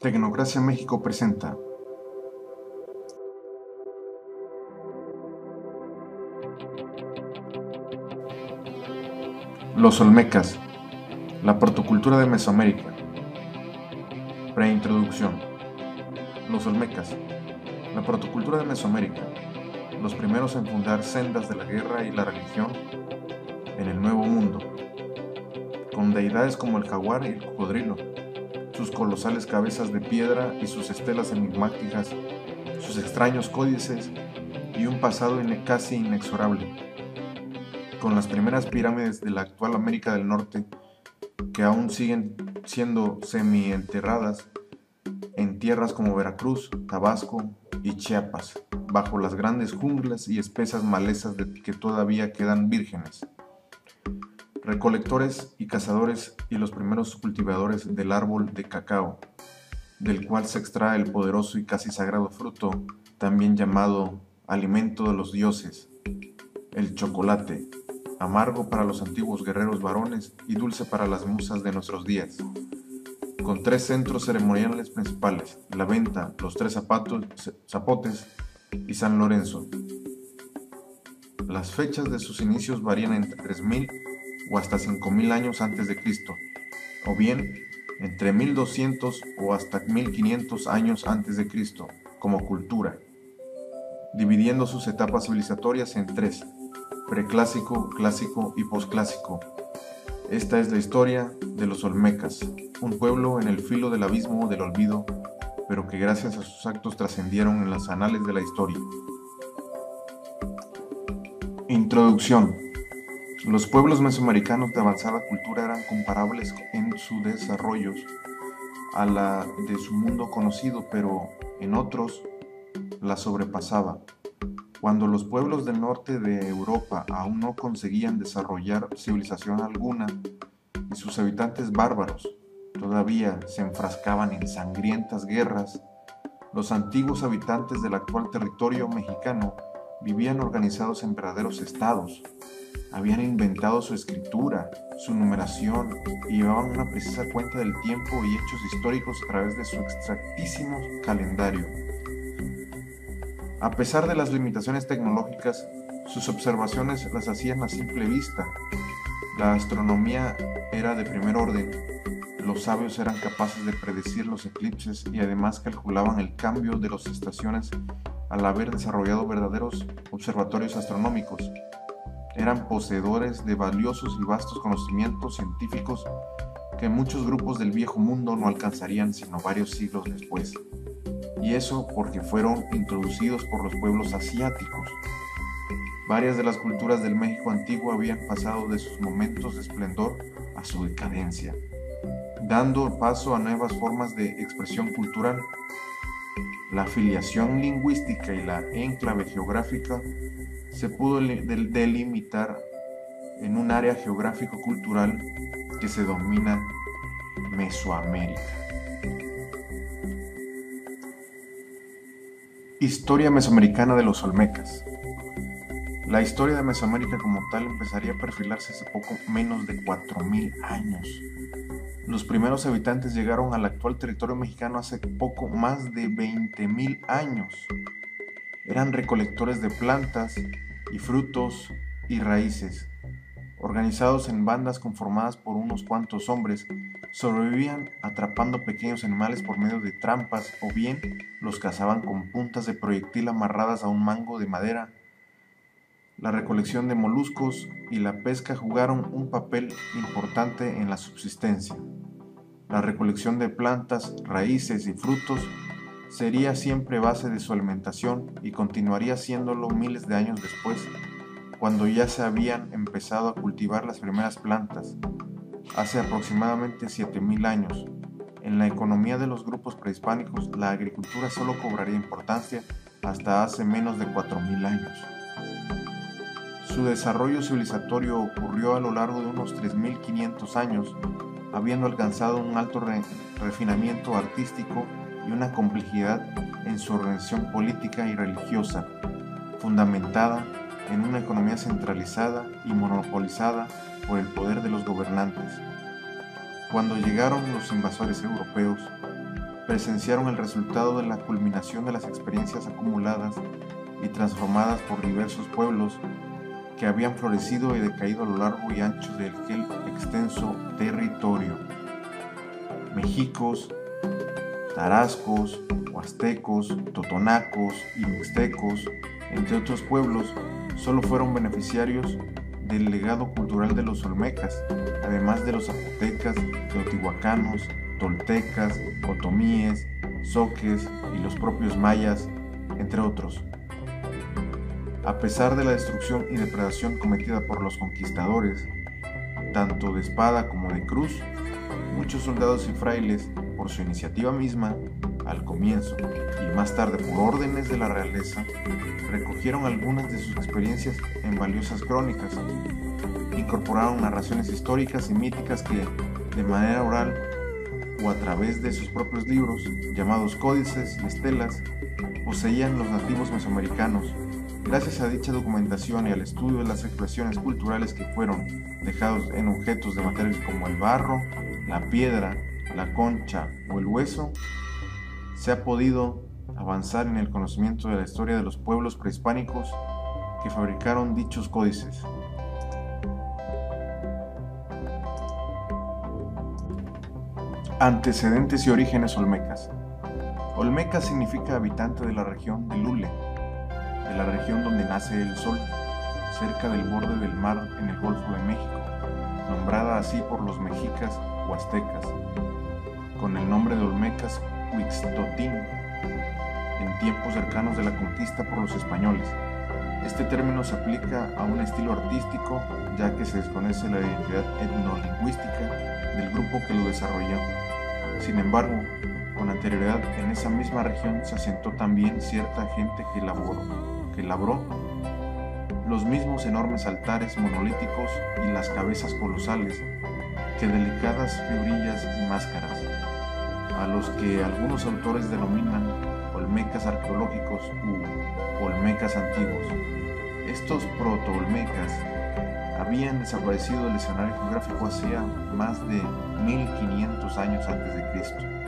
Tecnocracia México presenta Los Olmecas, la protocultura de Mesoamérica. Preintroducción. Los Olmecas, la protocultura de Mesoamérica, los primeros en fundar sendas de la guerra y la religión en el Nuevo Mundo, con deidades como el jaguar y el cocodrilo, sus colosales cabezas de piedra y sus estelas enigmáticas, sus extraños códices y un pasado casi inexorable, con las primeras pirámides de la actual América del Norte que aún siguen siendo semi-enterradas en tierras como Veracruz, Tabasco y Chiapas, bajo las grandes junglas y espesas malezas que todavía quedan vírgenes. Recolectores y cazadores y los primeros cultivadores del árbol de cacao, del cual se extrae el poderoso y casi sagrado fruto, también llamado alimento de los dioses, el chocolate, amargo para los antiguos guerreros varones y dulce para las musas de nuestros días, con 3 centros ceremoniales principales: la Venta, los 3 Zapotes y San Lorenzo. Las fechas de sus inicios varían entre 3000 o hasta 5000 años antes de Cristo, o bien entre 1200 o hasta 1500 años antes de Cristo, como cultura, dividiendo sus etapas civilizatorias en 3: preclásico, clásico y posclásico. Esta es la historia de los Olmecas, un pueblo en el filo del abismo del olvido, pero que gracias a sus actos trascendieron en las anales de la historia. Introducción. Los pueblos mesoamericanos de avanzada cultura eran comparables en su desarrollo a la de su mundo conocido, pero en otros la sobrepasaba. Cuando los pueblos del norte de Europa aún no conseguían desarrollar civilización alguna y sus habitantes bárbaros todavía se enfrascaban en sangrientas guerras, los antiguos habitantes del actual territorio mexicano vivían organizados en verdaderos estados. Habían inventado su escritura, su numeración y llevaban una precisa cuenta del tiempo y hechos históricos a través de su exactísimo calendario. A pesar de las limitaciones tecnológicas, sus observaciones las hacían a simple vista. La astronomía era de primer orden, los sabios eran capaces de predecir los eclipses y además calculaban el cambio de las estaciones al haber desarrollado verdaderos observatorios astronómicos. Eran poseedores de valiosos y vastos conocimientos científicos que muchos grupos del viejo mundo no alcanzarían sino varios siglos después. Y eso porque fueron introducidos por los pueblos asiáticos. Varias de las culturas del México antiguo habían pasado de sus momentos de esplendor a su decadencia, dando paso a nuevas formas de expresión cultural. La filiación lingüística y la enclave geográfica se pudo delimitar en un área geográfico-cultural que se denomina Mesoamérica. Historia mesoamericana de los Olmecas. La historia de Mesoamérica como tal empezaría a perfilarse hace poco menos de 4000 años. Los primeros habitantes llegaron al actual territorio mexicano hace poco más de 20.000 años. Eran recolectores de plantas y frutos y raíces. Organizados en bandas conformadas por unos cuantos hombres, sobrevivían atrapando pequeños animales por medio de trampas o bien los cazaban con puntas de proyectil amarradas a un mango de madera. La recolección de moluscos y la pesca jugaron un papel importante en la subsistencia. La recolección de plantas, raíces y frutos sería siempre base de su alimentación y continuaría siéndolo miles de años después, cuando ya se habían empezado a cultivar las primeras plantas, hace aproximadamente 7000 años. En la economía de los grupos prehispánicos, la agricultura solo cobraría importancia hasta hace menos de 4000 años. Su desarrollo civilizatorio ocurrió a lo largo de unos 3500 años, habiendo alcanzado un alto refinamiento artístico y una complejidad en su organización política y religiosa, fundamentada en una economía centralizada y monopolizada por el poder de los gobernantes. Cuando llegaron los invasores europeos, presenciaron el resultado de la culminación de las experiencias acumuladas y transformadas por diversos pueblos que habían florecido y decaído a lo largo y ancho de aquel extenso territorio. Mexicos, tarascos, huastecos, totonacos y mixtecos, entre otros pueblos, solo fueron beneficiarios del legado cultural de los olmecas, además de los zapotecas, teotihuacanos, toltecas, otomíes, zoques y los propios mayas, entre otros. A pesar de la destrucción y depredación cometida por los conquistadores, tanto de espada como de cruz, muchos soldados y frailes, por su iniciativa misma, al comienzo y más tarde por órdenes de la realeza, recogieron algunas de sus experiencias en valiosas crónicas, incorporaron narraciones históricas y míticas que, de manera oral o a través de sus propios libros, llamados códices y estelas, poseían los nativos mesoamericanos. Gracias a dicha documentación y al estudio de las expresiones culturales que fueron dejados en objetos de materiales como el barro, la piedra, la concha o el hueso, se ha podido avanzar en el conocimiento de la historia de los pueblos prehispánicos que fabricaron dichos códices. Antecedentes y orígenes olmecas. Olmeca significa habitante de la región de Lule, de la región donde nace el sol, cerca del borde del mar en el Golfo de México, nombrada así por los mexicas o aztecas, con el nombre de olmecas Huixtotín, en tiempos cercanos de la conquista por los españoles. Este término se aplica a un estilo artístico, ya que se desconoce la identidad etnolingüística del grupo que lo desarrolló. Sin embargo, con anterioridad en esa misma región se asentó también cierta gente que labró los mismos enormes altares monolíticos y las cabezas colosales que delicadas figurillas y máscaras, a los que algunos autores denominan olmecas arqueológicos u olmecas antiguos. Estos proto-olmecas habían desaparecido del escenario geográfico hacía más de 1500 años antes de Cristo.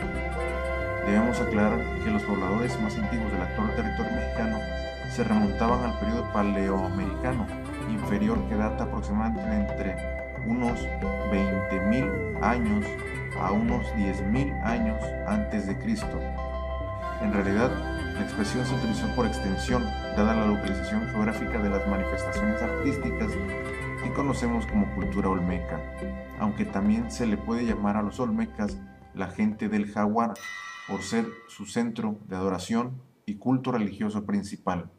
Debemos aclarar que los pobladores más antiguos del actual territorio mexicano se remontaban al periodo paleoamericano inferior, que data aproximadamente entre unos 20.000 años a unos 10.000 años antes de Cristo. En realidad, la expresión se utilizó por extensión, dada la localización geográfica de las manifestaciones artísticas que conocemos como cultura olmeca, aunque también se le puede llamar a los olmecas la gente del jaguar, por ser su centro de adoración y culto religioso principal.